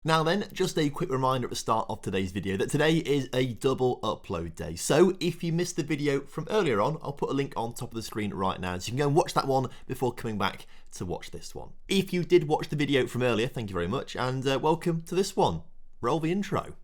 Now then, just a quick reminder at the start of today's video that today is a double upload day. So if you missed the video from earlier on, I'll put a link on top of the screen right now so you can go and watch that one before coming back to watch this one. If you did watch the video from earlier, thank you very much, and welcome to this one. Roll the intro.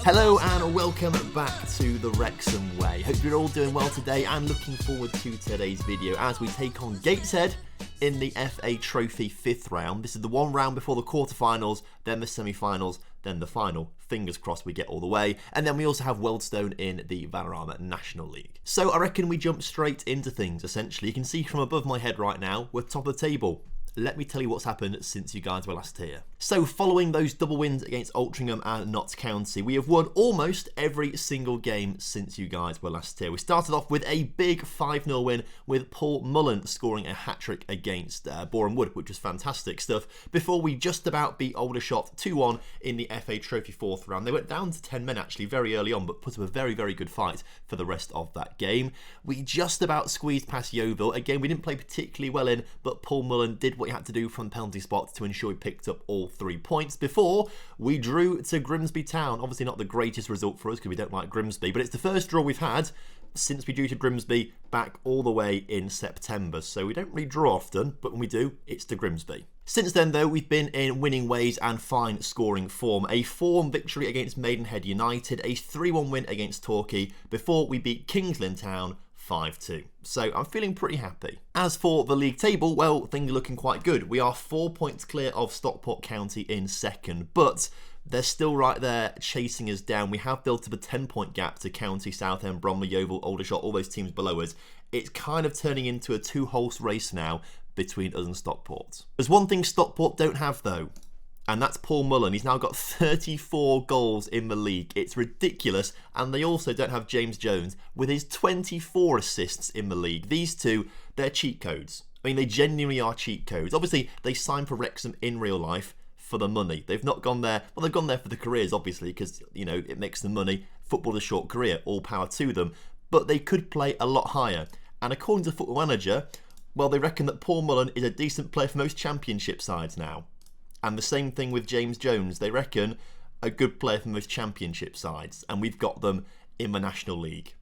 Hello and welcome back to the Wrexham way. Hope you're all doing well today and looking forward to today's video as we take on Gateshead in the FA Trophy 5th round. This is the one round before the quarterfinals, then the semi-finals, then the final. Fingers crossed we get all the way. And then we also have Wealdstone in the Valorama National League. So I reckon we jump straight into things essentially. You can see from above my head right now, we're top of the table. Let me tell you what's happened since you guys were last here. So following those double wins against Altrincham and Notts County, we have won almost every single game since you guys were last here. We started off with a big 5-0 win with Paul Mullen scoring a hat-trick against Boreham Wood, which was fantastic stuff, before we just about beat Aldershot 2-1 in the FA Trophy 4th round. They went down to 10 men actually very early on, but put up a very, very good fight for the rest of that game. We just about squeezed past Yeovil. Again, we didn't play particularly well in, but Paul Mullen did what he had to do from the penalty spot to ensure he picked up all 3 points before we drew to Grimsby Town. Obviously not the greatest result for us because we don't like Grimsby, but it's the first draw we've had since we drew to Grimsby back all the way in September. So we don't really draw often, but when we do, it's to Grimsby. Since then, though, we've been in winning ways and fine scoring form. A 4-1 victory against Maidenhead United, a 3-1 win against Torquay before we beat Kings Lynn Town 5-2. So I'm feeling pretty happy. As for the league table, well, things are looking quite good. We are 4 points clear of Stockport County in second, but they're still right there chasing us down. We have built up a 10-point gap to County, Southend, Bromley, Yeovil, Aldershot, all those teams below us. It's kind of turning into a 2-horse race now between us and Stockport. There's one thing Stockport don't have though, and that's Paul Mullen. He's now got 34 goals in the league. It's ridiculous. And they also don't have James Jones with his 24 assists in the league. These two, they're cheat codes. I mean, they genuinely are cheat codes. Obviously, they signed for Wrexham in real life for the money. They've not gone there. Well, they've gone there for the careers, obviously, because, you know, it makes them money. Football's a short career. All power to them. But they could play a lot higher. And according to Football Manager, well, they reckon that Paul Mullen is a decent player for most championship sides now. And the same thing with James Jones. They reckon a good player for most championship sides. And we've got them in the National League,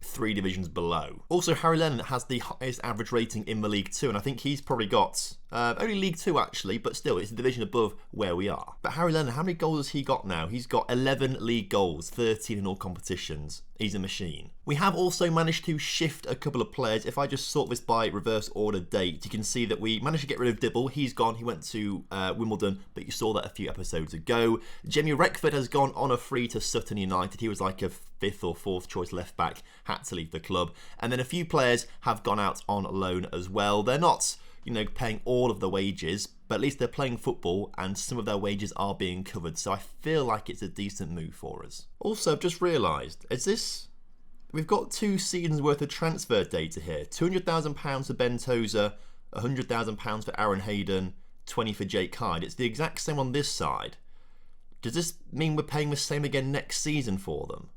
3 divisions below. Also, Harry Lennon has the highest average rating in the League 2. And I think he's probably got only League 2 actually, but still, it's a division above where we are. But Harry Lennon, how many goals has he got now? He's got 11 league goals, 13 in all competitions. He's a machine. We have also managed to shift a couple of players. If I just sort this by reverse order date, you can see that we managed to get rid of Dibble. He's gone. He went to Wimbledon, but you saw that a few episodes ago. Jamie Reckford has gone on a free to Sutton United. He was like a 5th or 4th choice left back, had to leave the club. And then a few players have gone out on loan as well. They're not, you know, paying all of the wages, but at least they're playing football and some of their wages are being covered. So I feel like it's a decent move for us. Also, I've just realised, we've got 2 seasons worth of transfer data here. £200,000 for Ben Tozer, £100,000 for Aaron Hayden, 20 for Jake Hyde. It's the exact same on this side. Does this mean we're paying the same again next season for them?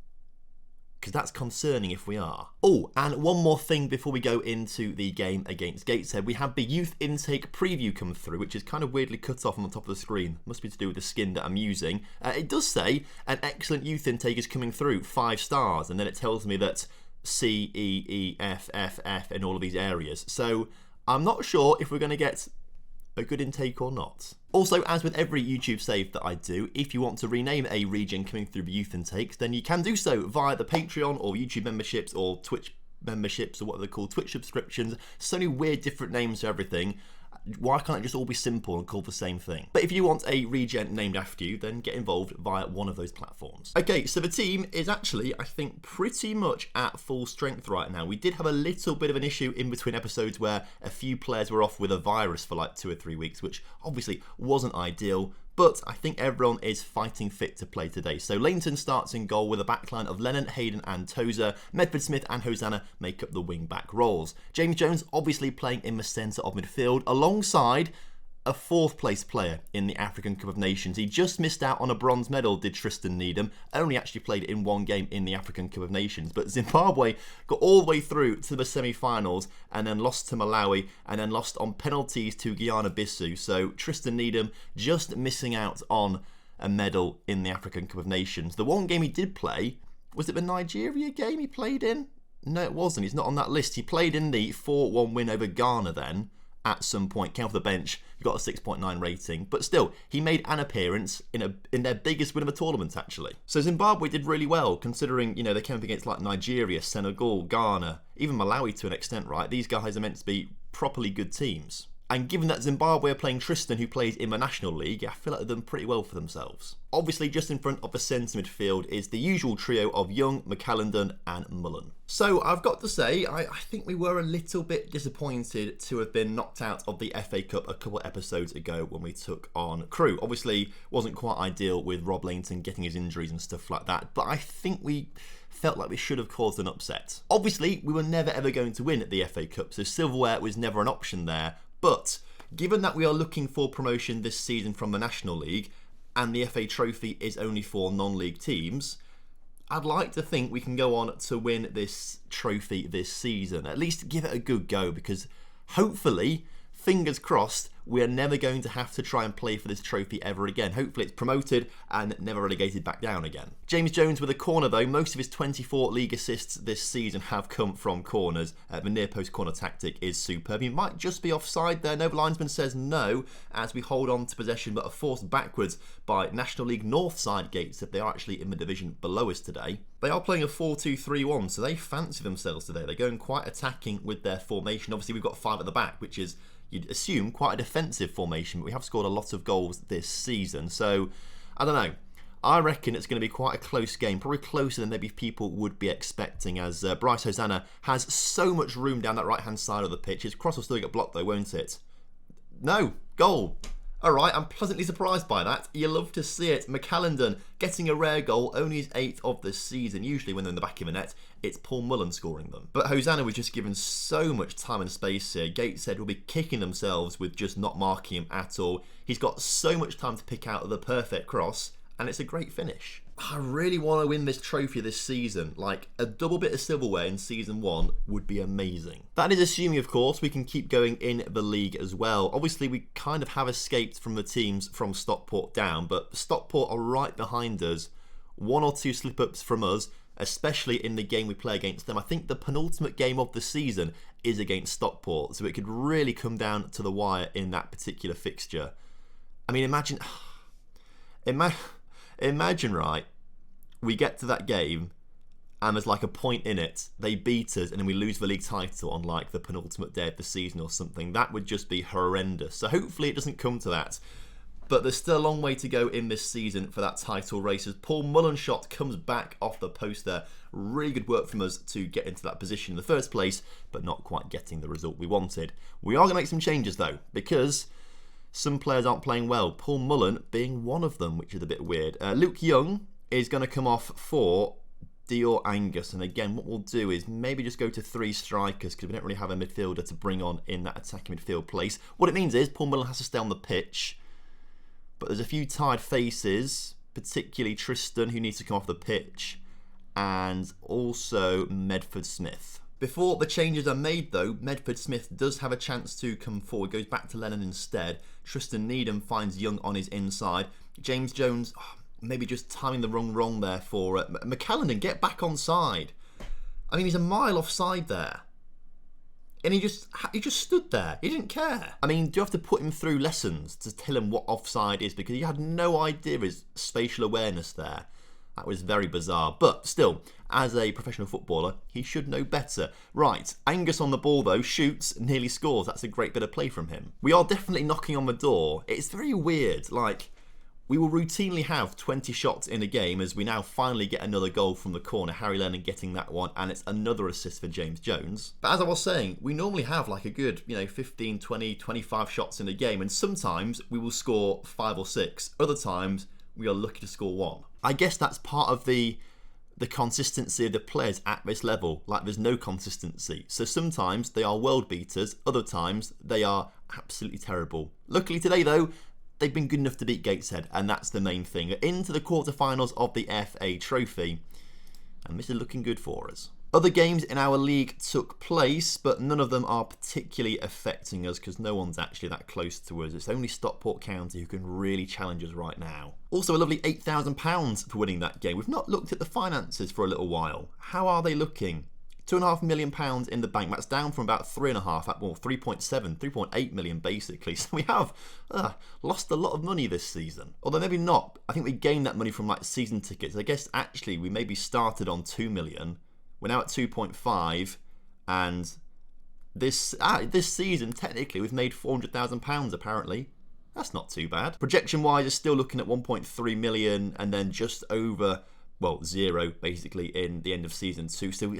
Because that's concerning if we are. Oh, and one more thing before we go into the game against Gateshead. We have the youth intake preview come through, which is kind of weirdly cut off on the top of the screen. Must be to do with the skin that I'm using. It does say an excellent youth intake is coming through, 5 stars, and then it tells me that C, E, E, F, F, F in all of these areas. So I'm not sure if we're going to get a good intake or not. Also, as with every YouTube save that I do, if you want to rename a region coming through the youth intakes, then you can do so via the Patreon or YouTube memberships or Twitch memberships or what they're called, Twitch subscriptions. So many weird different names for everything. Why can't it just all be simple and called the same thing? But if you want a regen named after you, then get involved via one of those platforms. Okay, so the team is actually, I think, pretty much at full strength right now. We did have a little bit of an issue in between episodes where a few players were off with a virus for like 2 or 3 weeks, which obviously wasn't ideal. But I think everyone is fighting fit to play today. So Lainton starts in goal with a backline of Lennon, Hayden and Tozer. Medford Smith and Hosanna make up the wing-back roles. James Jones obviously playing in the centre of midfield alongside a 4th place player in the African Cup of Nations. He just missed out on a bronze medal, did Tristan Needham. Only actually played in 1 game in the African Cup of Nations. But Zimbabwe got all the way through to the semi-finals and then lost to Malawi and then lost on penalties to Guyana-Bissau. So Tristan Needham just missing out on a medal in the African Cup of Nations. The 1 game he did play, was it the Nigeria game he played in? No, it wasn't. He's not on that list. He played in the 4-1 win over Ghana then. At some point, came off the bench, he got a 6.9 rating, but still, he made an appearance in their biggest win of a tournament, actually. So Zimbabwe did really well, considering, you know, they came up against like Nigeria, Senegal, Ghana, even Malawi to an extent, right? These guys are meant to be properly good teams. And given that Zimbabwe are playing Tristan, who plays in the National League, I feel like they've done pretty well for themselves. Obviously, just in front of the centre midfield is the usual trio of Young, McAlendon and Mullen. So, I've got to say, I think we were a little bit disappointed to have been knocked out of the FA Cup a couple episodes ago when we took on Crewe. Obviously, wasn't quite ideal with Rob Lainton getting his injuries and stuff like that, but I think we felt like we should have caused an upset. Obviously, we were never ever going to win at the FA Cup, so silverware was never an option there. But given that we are looking for promotion this season from the National League and the FA Trophy is only for non-league teams, I'd like to think we can go on to win this trophy this season. At least give it a good go, because hopefully, fingers crossed, we are never going to have to try and play for this trophy ever again. Hopefully it's promoted and never relegated back down again. James Jones with a corner though. Most of his 24 league assists this season have come from corners. The near post corner tactic is superb. He might just be offside there. No, the linesman says no as we hold on to possession but are forced backwards by National League North side Gateshead. They are actually in the division below us today. They are playing a 4-2-3-1, so they fancy themselves today. They're going quite attacking with their formation. Obviously we've got 5 at the back, which is, you'd assume, quite a defensive formation, but we have scored a lot of goals this season. So, I don't know. I reckon it's going to be quite a close game, probably closer than maybe people would be expecting, as Bryce Hosanna has so much room down that right-hand side of the pitch. His cross will still get blocked though, won't it? No, goal. All right, I'm pleasantly surprised by that. You love to see it. McAlendon getting a rare goal, only his 8th of the season. Usually when they're in the back of the net, it's Paul Mullen scoring them. But Hosanna was just given so much time and space here. Gateshead will be kicking themselves with just not marking him at all. He's got so much time to pick out the perfect cross, and it's a great finish. I really want to win this trophy this season. Like, a double bit of silverware in Season 1 would be amazing. That is assuming, of course, we can keep going in the league as well. Obviously, we kind of have escaped from the teams from Stockport down, but Stockport are right behind us. 1 or 2 slip-ups from us, especially in the game we play against them. I think the penultimate game of the season is against Stockport, so it could really come down to the wire in that particular fixture. I mean, imagine, right, we get to that game and there's like a point in it, they beat us and then we lose the league title on like the penultimate day of the season or something. That would just be horrendous. So hopefully it doesn't come to that. But there's still a long way to go in this season for that title race as Paul Mullen's shot comes back off the post there. Really good work from us to get into that position in the first place, but not quite getting the result we wanted. We are going to make some changes though, because some players aren't playing well. Paul Mullen being one of them, which is a bit weird. Luke Young is going to come off for Dior Angus. And again, what we'll do is maybe just go to 3 strikers because we don't really have a midfielder to bring on in that attacking midfield place. What it means is Paul Mullen has to stay on the pitch. But there's a few tired faces, particularly Tristan, who needs to come off the pitch. And also Medford Smith. Before the changes are made though, Medford Smith does have a chance to come forward, goes back to Lennon instead. Tristan Needham finds Young on his inside. James Jones, maybe just timing the wrong there for McAlendon, get back on side. I mean, he's a mile offside there. And he just stood there. He didn't care. I mean, do you have to put him through lessons to tell him what offside is? Because he had no idea of his spatial awareness there. That was very bizarre. But still, as a professional footballer, he should know better. Right, Angus on the ball though, shoots, nearly scores. That's a great bit of play from him. We are definitely knocking on the door. It's very weird. Like, we will routinely have 20 shots in a game as we now finally get another goal from the corner. Harry Lennon getting that one, and it's another assist for James Jones. But as I was saying, we normally have like a good, 15, 20, 25 shots in a game, and sometimes we will score 5 or 6. Other times, we are lucky to score 1. I guess that's part of the the consistency of the players at this level. Like, there's no consistency. So sometimes they are world beaters, other times they are absolutely terrible. Luckily today though, they've been good enough to beat Gateshead, and that's the main thing. Into the quarterfinals of the FA Trophy, and this is looking good for us. Other games in our league took place, but none of them are particularly affecting us because no one's actually that close to us. It's only Stockport County who can really challenge us right now. Also a lovely £8,000 for winning that game. We've not looked at the finances for a little while. How are they looking? £2.5 million in the bank. That's down from about 3.5, well 3.7, 3.8 million basically. So we have lost a lot of money this season. Although maybe not. I think we gained that money from like season tickets. I guess actually we maybe started on 2 million. We're now at 2.5, and this season, technically, we've made £400,000 apparently. That's not too bad. Projection-wise, is still looking at 1.3 million, and then just over, well, 0, basically, in the end of Season 2. So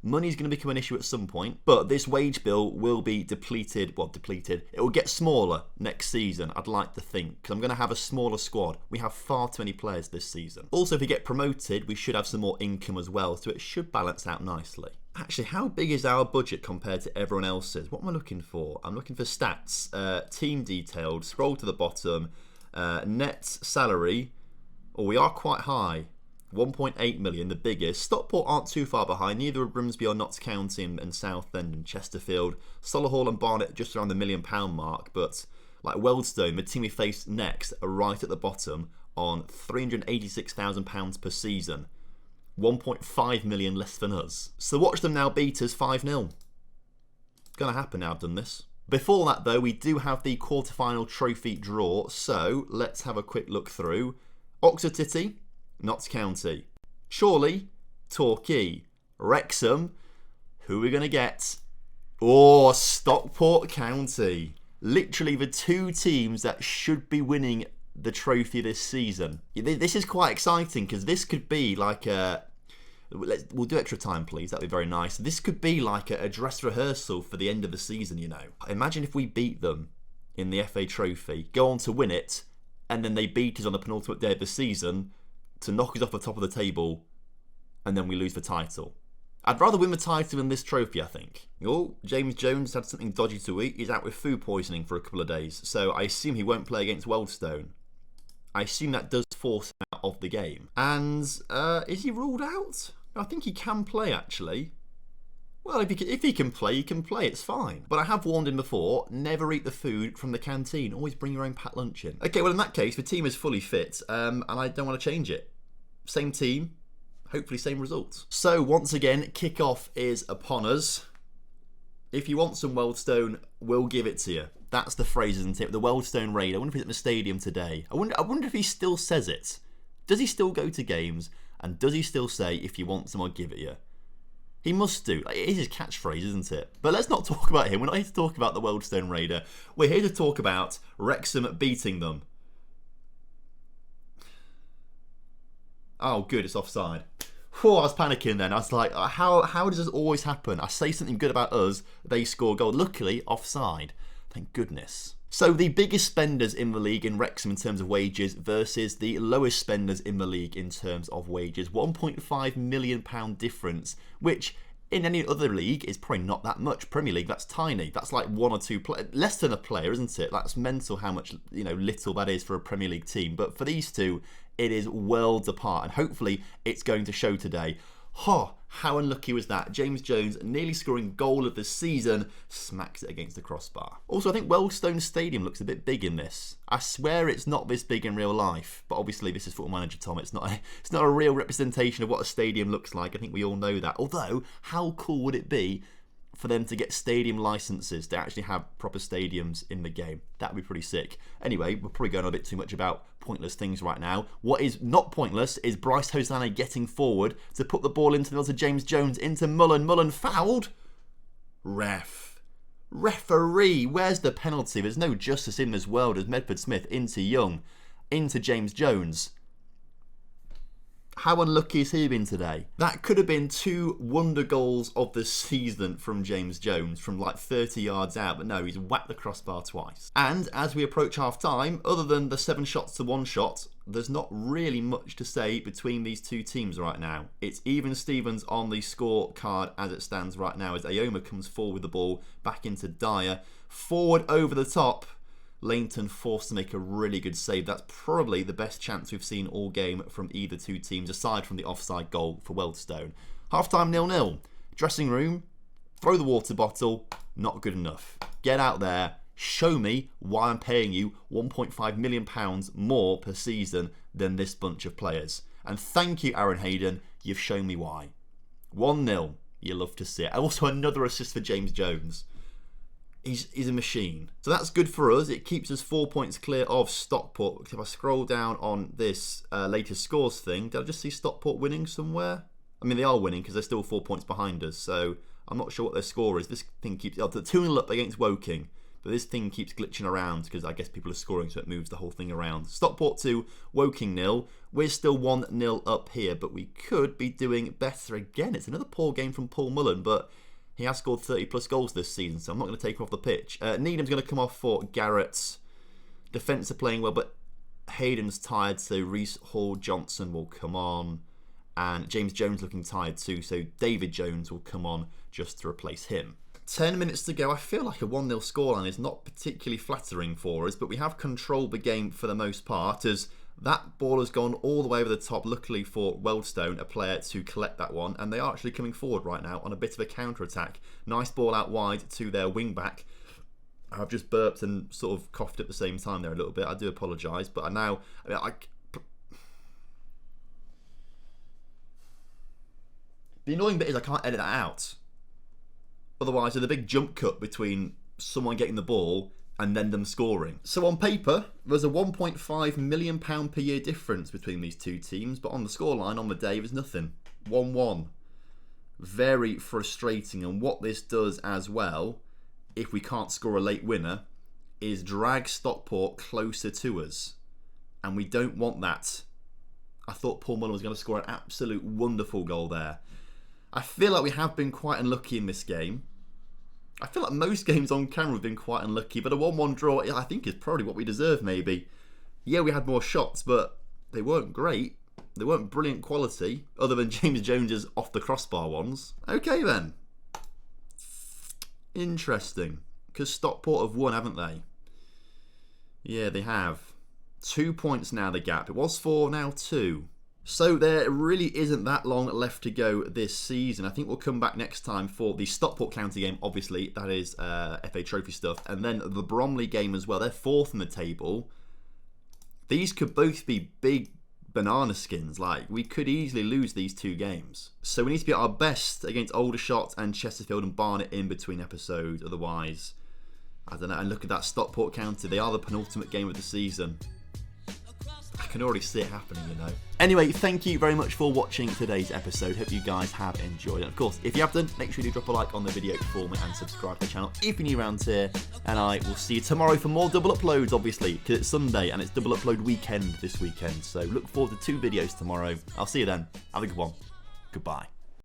money's going to become an issue at some point, but this wage bill will be depleted. It will get smaller next season, I'd like to think, because I'm going to have a smaller squad. We have far too many players this season. Also, if we get promoted, we should have some more income as well, so it should balance out nicely. Actually, how big is our budget compared to everyone else's? What am I looking for? I'm looking for stats, team detailed, scroll to the bottom, net salary. Oh, we are quite high. 1.8 million, the biggest. Stockport aren't too far behind, neither are Grimsby or Notts County and Southend and Chesterfield. Solihull and Barnet just around the £1 million mark, but like Wealdstone, the team we face next, are right at the bottom on £386,000 per season. 1.5 million less than us. So watch them now beat us 5-0. Gonna happen now I've done this. Before that though, we do have the quarterfinal trophy draw, so let's have a quick look through. Oxford City, Notts County. Chorley, Torquay. Wrexham, who are we going to get? Oh, Stockport County. Literally the two teams that should be winning the trophy this season. This is quite exciting because this could be like a... We'll do extra time, please. That'd be very nice. This could be like a dress rehearsal for the end of the season, you know. Imagine if we beat them in the FA Trophy, go on to win it, and then they beat us on the penultimate day of the season to knock us off the top of the table, and then we lose the title. I'd rather win the title than this trophy, I think. Oh, James Jones had something dodgy to eat. He's out with food poisoning for a couple of days, so I assume he won't play against Wealdstone. I assume that does force him out of the game. And is he ruled out? I think he can play, actually. Well, if he can play, he can play. It's fine. But I have warned him before, never eat the food from the canteen. Always bring your own packed lunch in. Okay, well, in that case, the team is fully fit, and I don't want to change it. Same team, hopefully same results. So, once again, kick-off is upon us. If you want some Wealdstone, we'll give it to you. That's the phrase, isn't it? The Wealdstone Raid. I wonder if he's at the stadium today. I wonder if he still says it. Does he still go to games? And does he still say, if you want some, I'll give it you? He must do. It is his catchphrase, isn't it? But let's not talk about him. We're not here to talk about the Wealdstone Raider. We're here to talk about Wrexham beating them. Oh, good, it's offside. Oh, I was panicking then. I was like, how does this always happen? I say something good about us, they score a goal. Luckily, offside. Thank goodness. So the biggest spenders in the league in Wrexham in terms of wages versus the lowest spenders in the league in terms of wages. £1.5 million difference, which in any other league is probably not that much. Premier League, that's tiny. That's like one or two less than a player, isn't it? That's mental how much, little that is for a Premier League team. But for these two, it is worlds apart, and hopefully it's going to show today. How unlucky was that? James Jones, nearly scoring goal of the season, smacks it against the crossbar. Also, I think Wealdstone Stadium looks a bit big in this. I swear it's not this big in real life, but obviously this is Football Manager, Tom. It's not a real representation of what a stadium looks like. I think we all know that. Although, how cool would it be for them to get stadium licenses to actually have proper stadiums in the game? That would be pretty sick. Anyway, we're probably going on a bit too much about pointless things right now. What is not pointless is Bryce Hosanna getting forward to put the ball into the middle to James Jones, into Mullen. Mullen fouled. Referee, where's the penalty? There's no justice in this world as Medford Smith into Young, into James Jones. How unlucky has he been today? That could have been 2 wonder goals of the season from James Jones from like 30 yards out, but no, he's whacked the crossbar twice. And as we approach half time, other than the 7 shots to 1 shot, there's not really much to say between these two teams right now. It's even Stevens on the score card as it stands right now as Ayoma comes forward with the ball back into Dyer. Forward over the top. Lainton forced to make a really good save. That's probably the best chance we've seen all game from either two teams, aside from the offside goal for Wealdstone. Half-time 0-0. Dressing room, throw the water bottle, not good enough. Get out there, show me why I'm paying you £1.5 million more per season than this bunch of players. And thank you, Aaron Hayden, you've shown me why. 1-0, you love to see it. Also another assist for James Jones. He's a machine. So that's good for us. It keeps us 4 points clear of Stockport. If I scroll down on this latest scores thing, did I just see Stockport winning somewhere? I mean, they are winning because they're still 4 points behind us. So I'm not sure what their score is. This thing keeps... Oh, they're 2-0 up against Woking. But this thing keeps glitching around because I guess people are scoring, so it moves the whole thing around. Stockport 2, Woking 0. We're still 1-0 up here, but we could be doing better again. It's another poor game from Paul Mullen, but... he has scored 30 plus goals this season, so I'm not going to take him off the pitch. Needham's going to come off for Garrett. Defence are playing well, but Hayden's tired, so Reece Hall-Johnson will come on. And James Jones looking tired too, so David Jones will come on just to replace him. 10 minutes to go. I feel like a 1-0 scoreline is not particularly flattering for us, but we have controlled the game for the most part as that ball has gone all the way over the top, luckily for Wealdstone, a player to collect that one. And they are actually coming forward right now on a bit of a counter-attack. Nice ball out wide to their wing-back. I've just burped and sort of coughed at the same time there a little bit. I do apologise, but the annoying bit is I can't edit that out. Otherwise, there's a big jump cut between someone getting the ball and then them scoring. So on paper, there's a £1.5 million per year difference between these two teams, but on the scoreline on the day, there's nothing. 1-1. Very frustrating, and what this does as well, if we can't score a late winner, is drag Stockport closer to us. And we don't want that. I thought Paul Mullen was going to score an absolute wonderful goal there. I feel like we have been quite unlucky in this game. I feel like most games on camera have been quite unlucky, but a 1-1 draw, I think, is probably what we deserve, maybe. Yeah, we had more shots, but they weren't great. They weren't brilliant quality, other than James Jones's off the crossbar ones. Okay, then. Interesting. Because Stockport have won, haven't they? Yeah, they have. 2 points now, the gap. It was 4, now 2. So there really isn't that long left to go this season. I think we'll come back next time for the Stockport County game, obviously. That is FA Trophy stuff. And then the Bromley game as well. They're 4th in the table. These could both be big banana skins. Like, we could easily lose these 2 games. So we need to be at our best against Aldershot and Chesterfield and Barnet in between episodes. Otherwise, I don't know. And look at that Stockport County. They are the penultimate game of the season. I can already see it happening, you know. Anyway, thank you very much for watching today's episode. Hope you guys have enjoyed it. Of course, if you have done, make sure you drop a like on the video for me and subscribe to the channel if you're new around here. And I will see you tomorrow for more double uploads, obviously, because it's Sunday and it's double upload weekend this weekend. So look forward to 2 videos tomorrow. I'll see you then. Have a good one. Goodbye.